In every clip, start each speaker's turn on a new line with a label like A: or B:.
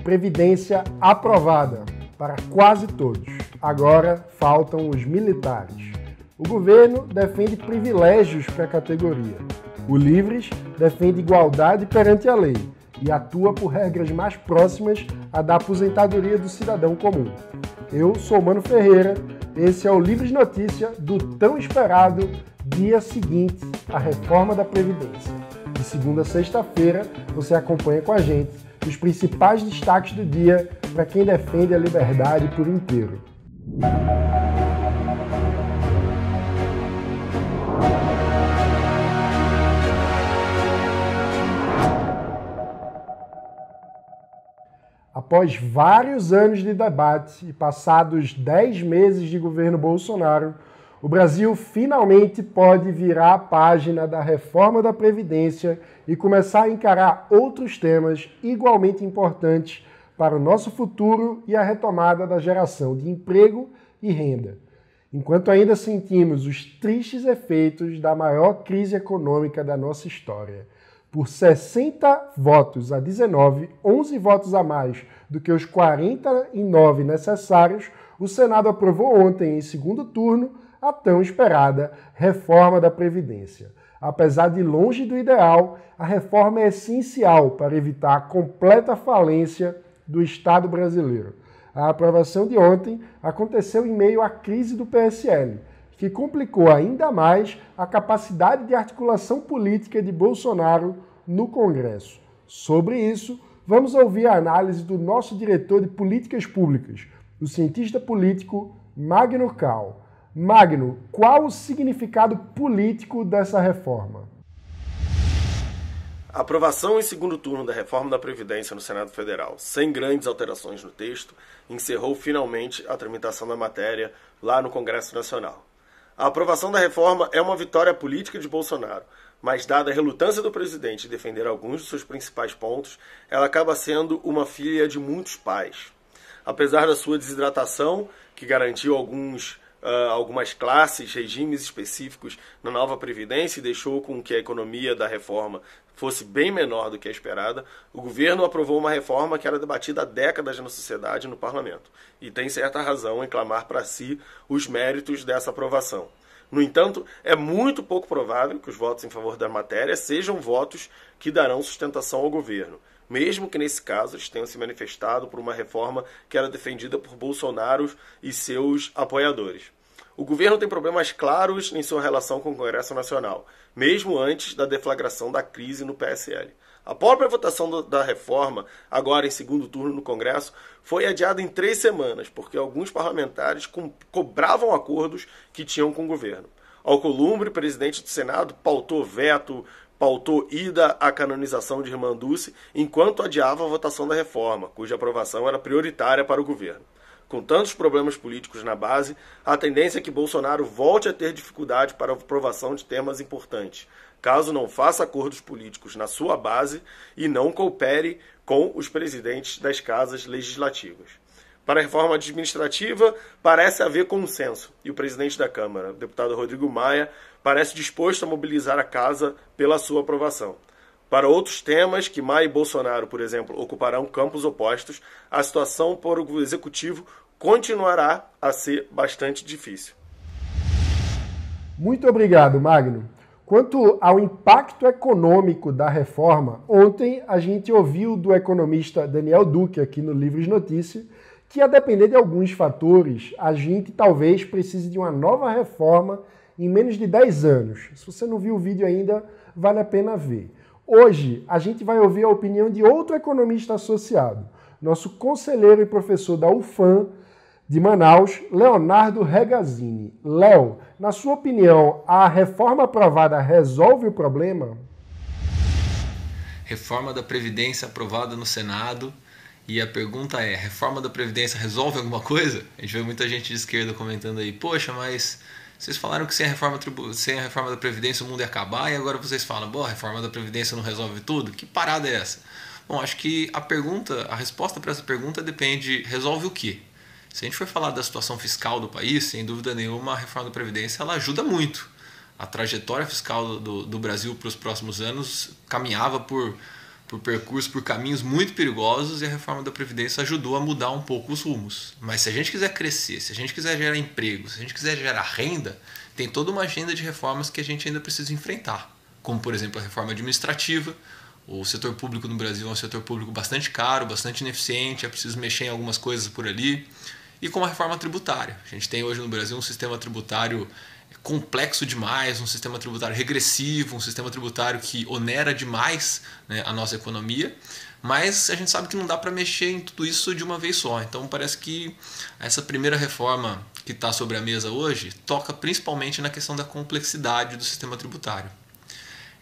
A: Previdência aprovada para quase todos. Agora faltam os militares. O governo defende privilégios para a categoria. O Livres defende igualdade perante a lei e atua por regras mais próximas à da aposentadoria do cidadão comum. Eu sou Mano Ferreira, esse é o Livres Notícia do tão esperado dia seguinte à reforma da Previdência. De segunda a sexta-feira, você acompanha com a gente os principais destaques do dia para quem defende a liberdade por inteiro. Após vários anos de debate e passados 10 meses de governo Bolsonaro, o Brasil finalmente pode virar a página da reforma da Previdência e começar a encarar outros temas igualmente importantes para o nosso futuro e a retomada da geração de emprego e renda. Enquanto ainda sentimos os tristes efeitos da maior crise econômica da nossa história. Por 60 votos a 19, 11 votos a mais do que os 49 necessários, o Senado aprovou ontem, em segundo turno, a tão esperada reforma da Previdência. Apesar de longe do ideal, a reforma é essencial para evitar a completa falência do Estado brasileiro. A aprovação de ontem aconteceu em meio à crise do PSL, que complicou ainda mais a capacidade de articulação política de Bolsonaro no Congresso. Sobre isso, vamos ouvir a análise do nosso diretor de políticas públicas, o cientista político Magno Cal. Magno, qual o significado político dessa reforma?
B: A aprovação em segundo turno da reforma da Previdência no Senado Federal, sem grandes alterações no texto, encerrou finalmente a tramitação da matéria lá no Congresso Nacional. A aprovação da reforma é uma vitória política de Bolsonaro, mas dada a relutância do presidente em defender alguns de seus principais pontos, ela acaba sendo uma filha de muitos pais. Apesar da sua desidratação, que garantiu algumas classes, regimes específicos na nova Previdência e deixou com que a economia da reforma fosse bem menor do que a esperada, o governo aprovou uma reforma que era debatida há décadas na sociedade e no parlamento, e tem certa razão em clamar para si os méritos dessa aprovação. No entanto, é muito pouco provável que os votos em favor da matéria sejam votos que darão sustentação ao governo, mesmo que nesse caso eles tenham se manifestado por uma reforma que era defendida por Bolsonaro e seus apoiadores. O governo tem problemas claros em sua relação com o Congresso Nacional, mesmo antes da deflagração da crise no PSL. A própria votação da reforma, agora em segundo turno no Congresso, foi adiada em 3 semanas, porque alguns parlamentares cobravam acordos que tinham com o governo. Alcolumbre, presidente do Senado, pautou veto, pautou ida à canonização de Irmã Dulce, enquanto adiava a votação da reforma, cuja aprovação era prioritária para o governo. Com tantos problemas políticos na base, a tendência é que Bolsonaro volte a ter dificuldade para a aprovação de temas importantes, caso não faça acordos políticos na sua base e não coopere com os presidentes das casas legislativas. Para a reforma administrativa, parece haver consenso, e o presidente da Câmara, o deputado Rodrigo Maia, parece disposto a mobilizar a casa pela sua aprovação. Para outros temas, que Maia e Bolsonaro, por exemplo, ocuparão campos opostos, a situação para o Executivo continuará a ser bastante difícil.
A: Muito obrigado, Magno. Quanto ao impacto econômico da reforma, ontem a gente ouviu do economista Daniel Duque aqui no Livres Notícia que, a depender de alguns fatores, a gente talvez precise de uma nova reforma em menos de 10 anos. Se você não viu o vídeo ainda, vale a pena ver. Hoje, a gente vai ouvir a opinião de outro economista associado, nosso conselheiro e professor da UFAM de Manaus, Leonardo Regazzini. Léo, na sua opinião, a reforma aprovada resolve o problema?
C: Reforma da Previdência aprovada no Senado. E a pergunta é, reforma da Previdência resolve alguma coisa? A gente vê muita gente de esquerda comentando aí, poxa, mas vocês falaram que sem a reforma da Previdência o mundo ia acabar e agora vocês falam, a reforma da Previdência não resolve tudo? Que parada é essa? Bom, acho que a resposta para essa pergunta depende, resolve o quê? Se a gente for falar da situação fiscal do país, sem dúvida nenhuma, a reforma da Previdência ela ajuda muito. A trajetória fiscal do Brasil para os próximos anos caminhava por por caminhos muito perigosos, e a reforma da Previdência ajudou a mudar um pouco os rumos. Mas se a gente quiser crescer, se a gente quiser gerar emprego, se a gente quiser gerar renda, tem toda uma agenda de reformas que a gente ainda precisa enfrentar. Como, por exemplo, a reforma administrativa. O setor público no Brasil é um setor público bastante caro, bastante ineficiente, é preciso mexer em algumas coisas por ali. E como a reforma tributária. A gente tem hoje no Brasil um sistema tributário complexo demais, um sistema tributário regressivo, um sistema tributário que onera demais, né, a nossa economia, mas a gente sabe que não dá para mexer em tudo isso de uma vez só. Então parece que essa primeira reforma que está sobre a mesa hoje toca principalmente na questão da complexidade do sistema tributário.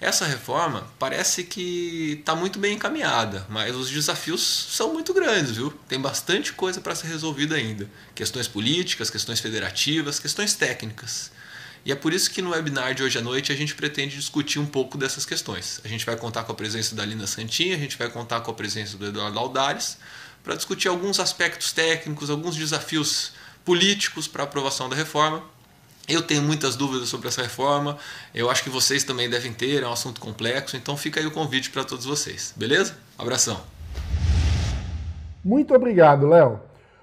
C: Essa reforma parece que está muito bem encaminhada, mas os desafios são muito grandes, viu? Tem bastante coisa para ser resolvida ainda. Questões políticas, questões federativas, questões técnicas. E é por isso que no webinar de hoje à noite a gente pretende discutir um pouco dessas questões. A gente vai contar com a presença da Lina Santin, a gente vai contar com a presença do Eduardo Aldares, para discutir alguns aspectos técnicos, alguns desafios políticos para a aprovação da reforma. Eu tenho muitas dúvidas sobre essa reforma, eu acho que vocês também devem ter, é um assunto complexo, então fica aí o convite para todos vocês, beleza? Abração!
A: Muito obrigado, Léo.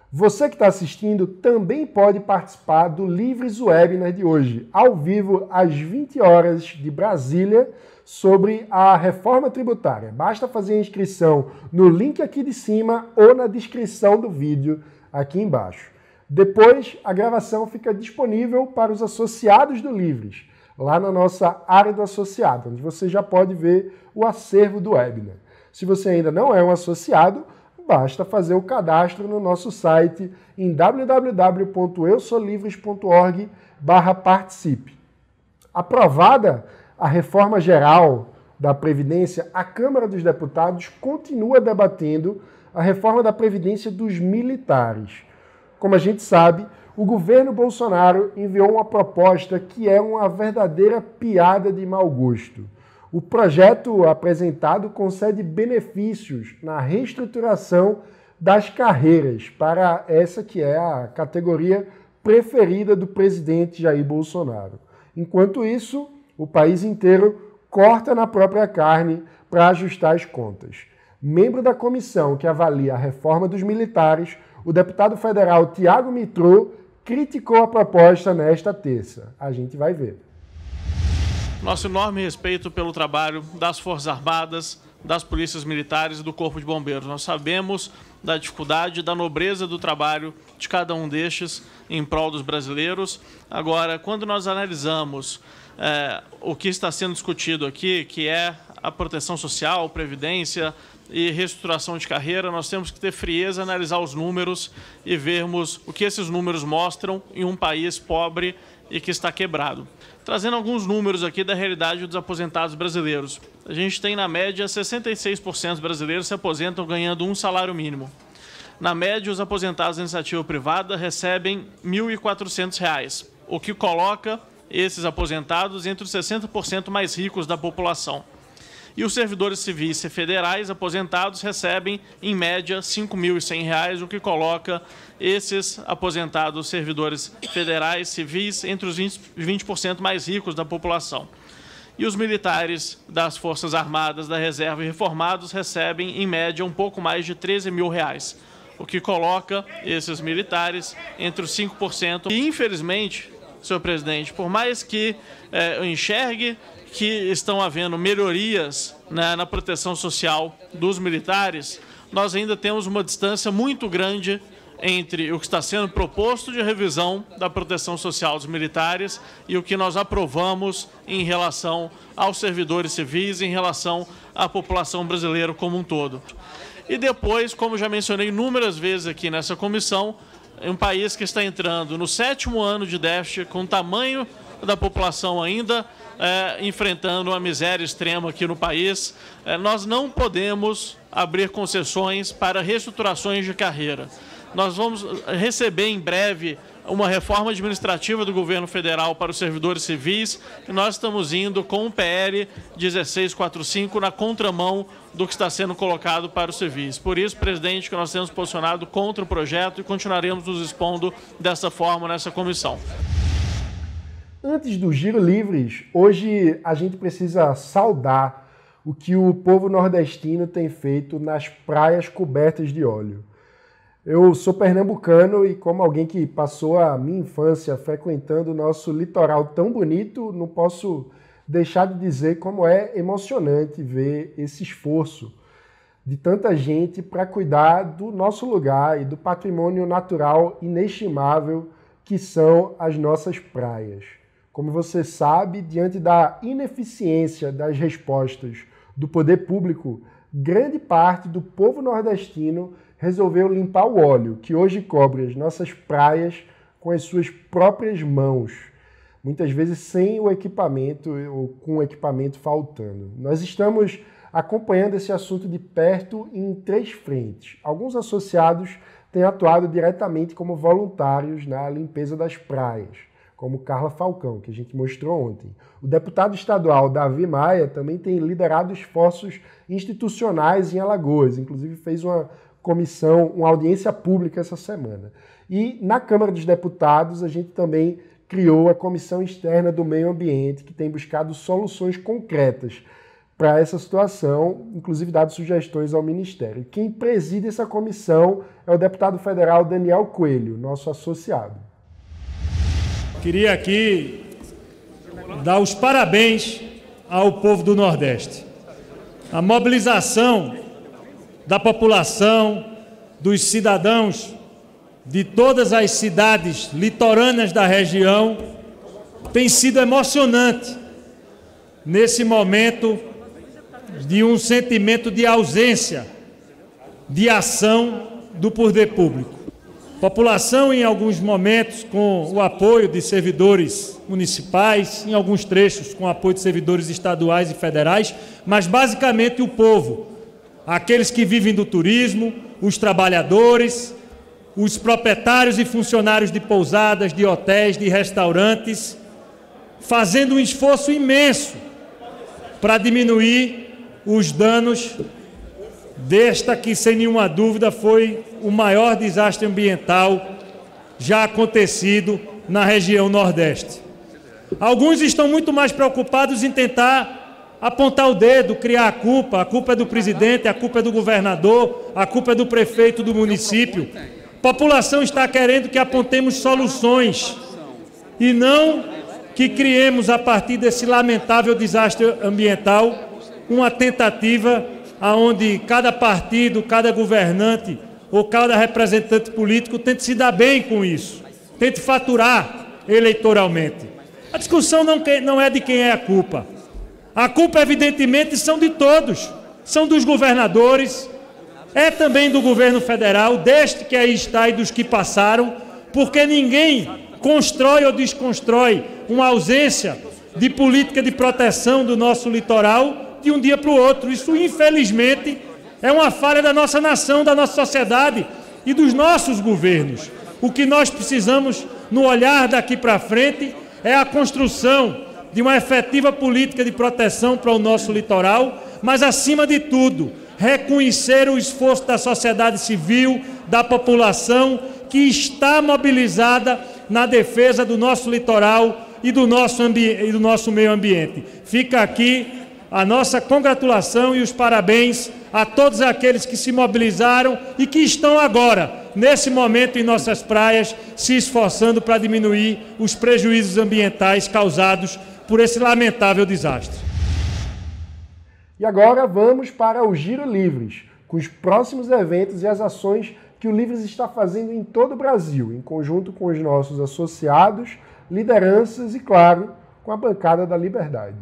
A: Você que está assistindo também pode participar do Livres Webinar de hoje, ao vivo às 20 horas de Brasília, sobre a reforma tributária. Basta fazer a inscrição no link aqui de cima ou na descrição do vídeo aqui embaixo. Depois, a gravação fica disponível para os associados do Livres, lá na nossa área do associado, onde você já pode ver o acervo do webinar. Se você ainda não é um associado, basta fazer o cadastro no nosso site em www.eusolivres.org/participe. Aprovada a reforma geral da Previdência, a Câmara dos Deputados continua debatendo a reforma da Previdência dos militares. Como a gente sabe, o governo Bolsonaro enviou uma proposta que é uma verdadeira piada de mau gosto. O projeto apresentado concede benefícios na reestruturação das carreiras para essa que é a categoria preferida do presidente Jair Bolsonaro. Enquanto isso, o país inteiro corta na própria carne para ajustar as contas. Membro da comissão que avalia a reforma dos militares, o deputado federal Tiago Mitrô criticou a proposta nesta terça. A gente vai ver.
D: Nosso enorme respeito pelo trabalho das Forças Armadas, das polícias militares e do Corpo de Bombeiros. Nós sabemos da dificuldade, da nobreza do trabalho de cada um destes em prol dos brasileiros. Agora, quando nós analisamos o que está sendo discutido aqui, que é a proteção social, previdência e reestruturação de carreira, nós temos que ter frieza, analisar os números e vermos o que esses números mostram em um país pobre e que está quebrado. Trazendo alguns números aqui da realidade dos aposentados brasileiros. A gente tem, na média, 66% dos brasileiros se aposentam ganhando um salário mínimo. Na média, os aposentados da iniciativa privada recebem R$ 1.400, o que coloca esses aposentados entre os 60% mais ricos da população. E os servidores civis e federais aposentados recebem, em média, R$ 5.100, o que coloca esses aposentados servidores federais civis entre os 20% mais ricos da população. E os militares das Forças Armadas da Reserva e reformados recebem, em média, um pouco mais de R$ 13.000, o que coloca esses militares entre os 5%. E, infelizmente, senhor presidente, por mais que eu enxergue que estão havendo melhorias na proteção social dos militares, nós ainda temos uma distância muito grande entre o que está sendo proposto de revisão da proteção social dos militares e o que nós aprovamos em relação aos servidores civis, em relação à população brasileira como um todo. E depois, como já mencionei inúmeras vezes aqui nessa comissão, é um país que está entrando no 7º ano de déficit, com o tamanho da população ainda enfrentando uma miséria extrema aqui no país. Nós não podemos abrir concessões para reestruturações de carreira. Nós vamos receber em breve uma reforma administrativa do governo federal para os servidores civis e nós estamos indo com o PL 1645 na contramão do que está sendo colocado para os civis. Por isso, presidente, que nós temos posicionado contra o projeto e continuaremos nos expondo dessa forma nessa comissão.
A: Antes do Giro Livres, hoje a gente precisa saudar o que o povo nordestino tem feito nas praias cobertas de óleo. Eu sou pernambucano e, como alguém que passou a minha infância frequentando o nosso litoral tão bonito, não posso deixar de dizer como é emocionante ver esse esforço de tanta gente para cuidar do nosso lugar e do patrimônio natural inestimável que são as nossas praias. Como você sabe, diante da ineficiência das respostas do poder público, grande parte do povo nordestino resolveu limpar o óleo, que hoje cobre as nossas praias com as suas próprias mãos, muitas vezes sem o equipamento ou com o equipamento faltando. Nós estamos acompanhando esse assunto de perto em 3 frentes. Alguns associados têm atuado diretamente como voluntários na limpeza das praias, como Carla Falcão, que a gente mostrou ontem. O deputado estadual Davi Maia também tem liderado esforços institucionais em Alagoas, inclusive fez uma audiência pública essa semana. E na Câmara dos Deputados a gente também criou a Comissão Externa do Meio Ambiente, que tem buscado soluções concretas para essa situação, inclusive dado sugestões ao Ministério. Quem preside essa comissão é o deputado federal Daniel Coelho, nosso associado.
E: Queria aqui dar os parabéns ao povo do Nordeste. A mobilização da população, dos cidadãos de todas as cidades litorâneas da região tem sido emocionante nesse momento de um sentimento de ausência de ação do poder público. População, em alguns momentos, com o apoio de servidores municipais, em alguns trechos, com o apoio de servidores estaduais e federais, mas basicamente o povo, aqueles que vivem do turismo, os trabalhadores, os proprietários e funcionários de pousadas, de hotéis, de restaurantes, fazendo um esforço imenso para diminuir os danos desta que, sem nenhuma dúvida, foi o maior desastre ambiental já acontecido na região Nordeste. Alguns estão muito mais preocupados em tentar apontar o dedo, criar a culpa é do presidente, a culpa é do governador, a culpa é do prefeito do município. A população está querendo que apontemos soluções e não que criemos, a partir desse lamentável desastre ambiental, uma tentativa onde cada partido, cada governante ou cada representante político tente se dar bem com isso, tente faturar eleitoralmente. A discussão não é de quem é a culpa. A culpa, evidentemente, são de todos, são dos governadores, é também do governo federal, deste que aí está e dos que passaram, porque ninguém constrói ou desconstrói uma ausência de política de proteção do nosso litoral de um dia para o outro. Isso, infelizmente, é uma falha da nossa nação, da nossa sociedade e dos nossos governos. O que nós precisamos, no olhar daqui para frente, é a construção de uma efetiva política de proteção para o nosso litoral, mas, acima de tudo, reconhecer o esforço da sociedade civil, da população, que está mobilizada na defesa do nosso litoral e do nosso meio ambiente. Fica aqui a nossa congratulação e os parabéns a todos aqueles que se mobilizaram e que estão agora, nesse momento, em nossas praias, se esforçando para diminuir os prejuízos ambientais causados por esse lamentável desastre.
A: E agora vamos para o Giro Livres, com os próximos eventos e as ações que o Livres está fazendo em todo o Brasil, em conjunto com os nossos associados, lideranças e, claro, com a bancada da Liberdade.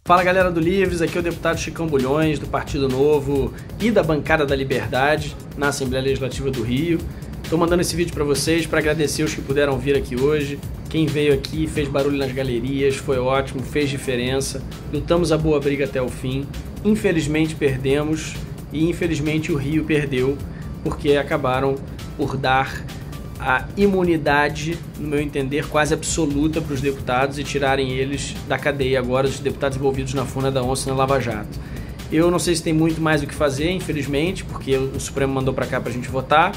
F: Fala, galera do Livres, aqui é o deputado Chicão Bulhões, do Partido Novo e da bancada da Liberdade na Assembleia Legislativa do Rio. Estou mandando esse vídeo para vocês para agradecer os que puderam vir aqui hoje. Quem veio aqui, fez barulho nas galerias, foi ótimo, fez diferença. Lutamos a boa briga até o fim. Infelizmente perdemos e infelizmente o Rio perdeu, porque acabaram por dar a imunidade, no meu entender, quase absoluta para os deputados e tirarem eles da cadeia agora, os deputados envolvidos na Furna da Onça e na Lava Jato. Eu não sei se tem muito mais o que fazer, infelizmente, porque o Supremo mandou para cá para a gente votar.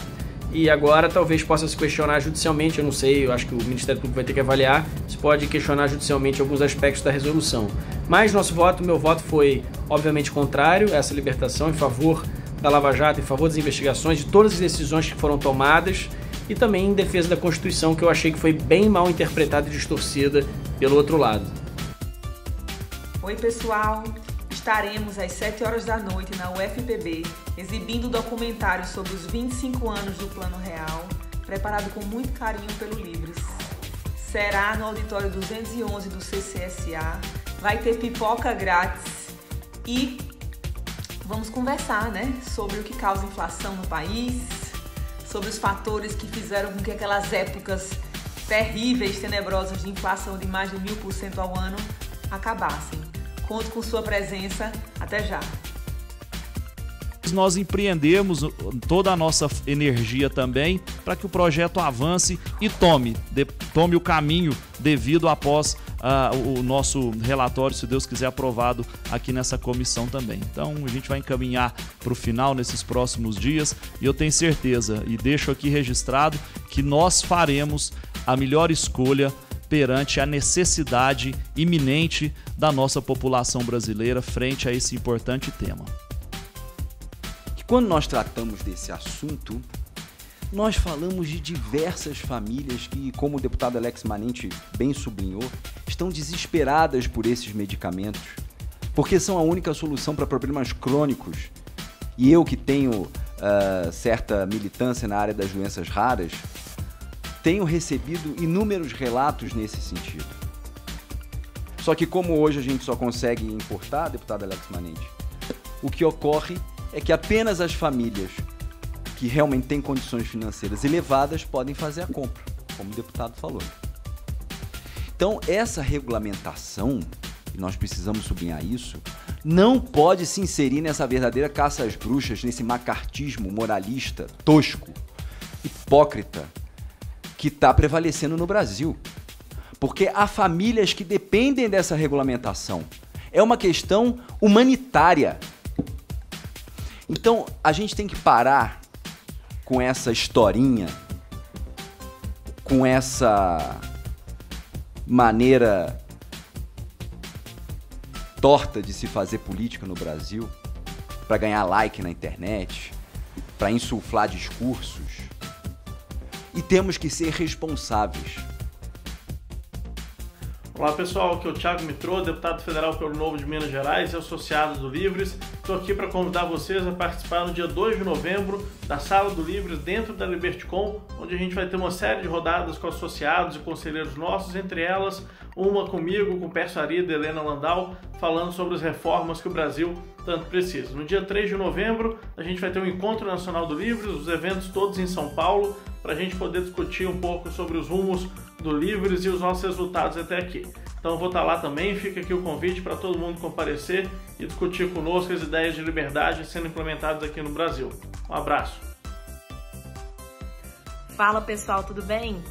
F: e agora talvez possa se questionar judicialmente, eu não sei, eu acho que o Ministério Público vai ter que avaliar, se pode questionar judicialmente alguns aspectos da resolução. Mas meu voto foi obviamente contrário a essa libertação, em favor da Lava Jato, em favor das investigações, de todas as decisões que foram tomadas e também em defesa da Constituição, que eu achei que foi bem mal interpretada e distorcida pelo outro lado.
G: Oi pessoal, estaremos às 7 horas da noite na UFPB exibindo o documentário sobre os 25 anos do Plano Real, preparado com muito carinho pelo Livres. Será no auditório 211 do CCSA, vai ter pipoca grátis e vamos conversar, sobre o que causa inflação no país, sobre os fatores que fizeram com que aquelas épocas terríveis, tenebrosas de inflação de mais de 1000% ao ano acabassem. Conto com sua presença. Até já.
H: Nós empreendemos toda a nossa energia também para que o projeto avance e tome o caminho devido após o nosso relatório, se Deus quiser, aprovado aqui nessa comissão também. Então a gente vai encaminhar para o final nesses próximos dias e eu tenho certeza e deixo aqui registrado que nós faremos a melhor escolha perante a necessidade iminente da nossa população brasileira frente a esse importante tema.
I: Quando nós tratamos desse assunto, nós falamos de diversas famílias que, como o deputado Alex Manente bem sublinhou, estão desesperadas por esses medicamentos, porque são a única solução para problemas crônicos. E eu que tenho certa militância na área das doenças raras, tenho recebido inúmeros relatos nesse sentido. Só que como hoje a gente só consegue importar, deputado Alex Manente, o que ocorre é que apenas as famílias que realmente têm condições financeiras elevadas podem fazer a compra, como o deputado falou. Então, essa regulamentação, e nós precisamos sublinhar isso, não pode se inserir nessa verdadeira caça às bruxas, nesse macartismo moralista, tosco, hipócrita, que está prevalecendo no Brasil. Porque há famílias que dependem dessa regulamentação. É uma questão humanitária. Então, a gente tem que parar com essa historinha, com essa maneira torta de se fazer política no Brasil, para ganhar like na internet, para insuflar discursos. E temos que ser responsáveis.
D: Olá pessoal, aqui é o Thiago Mitrô, deputado federal pelo Novo de Minas Gerais e associado do Livres. Estou aqui para convidar vocês a participar no dia 2 de novembro da Sala do Livres dentro da Liberticom, onde a gente vai ter uma série de rodadas com associados e conselheiros nossos, entre elas uma comigo, com o Pércio Arida e Helena Landau, falando sobre as reformas que o Brasil tanto precisa. No dia 3 de novembro a gente vai ter um Encontro Nacional do Livres, os eventos todos em São Paulo, para a gente poder discutir um pouco sobre os rumos do Livres e os nossos resultados até aqui. Então eu vou estar lá também, fica aqui o convite para todo mundo comparecer e discutir conosco as ideias de liberdade sendo implementadas aqui no Brasil. Um abraço.
J: Fala pessoal, tudo bem?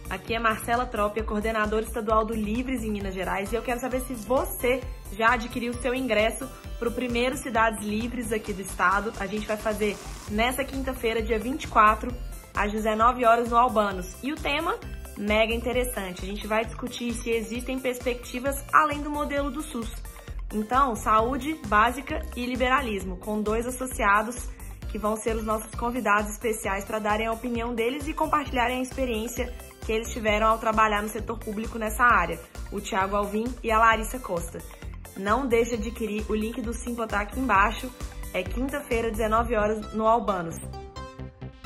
J: Aqui é Marcela Trópia, coordenadora estadual do Livres em Minas Gerais, e eu quero saber se você já adquiriu o seu ingresso para o primeiro Cidades Livres aqui do estado. A gente vai fazer nessa quinta-feira, dia 24, às 19 horas no Albanos. E o tema, mega interessante. A gente vai discutir se existem perspectivas além do modelo do SUS. Então, saúde básica e liberalismo, com 2 associados que vão ser os nossos convidados especiais para darem a opinião deles e compartilharem a experiência que eles tiveram ao trabalhar no setor público nessa área, o Thiago Alvim e a Larissa Costa. Não deixe de adquirir, o link do Simpla tá aqui embaixo, é quinta-feira, 19 horas, no Albanos.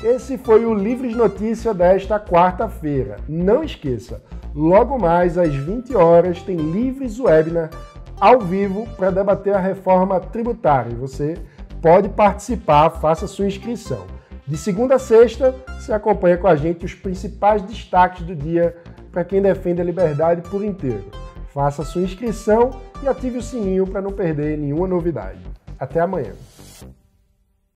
A: Esse foi o Livres Notícia desta quarta-feira. Não esqueça, logo mais às 20 horas tem Livres Webinar ao vivo para debater a reforma tributária. E você pode participar, faça sua inscrição. De segunda a sexta, você acompanha com a gente os principais destaques do dia para quem defende a liberdade por inteiro. Faça sua inscrição e ative o sininho para não perder nenhuma novidade. Até amanhã.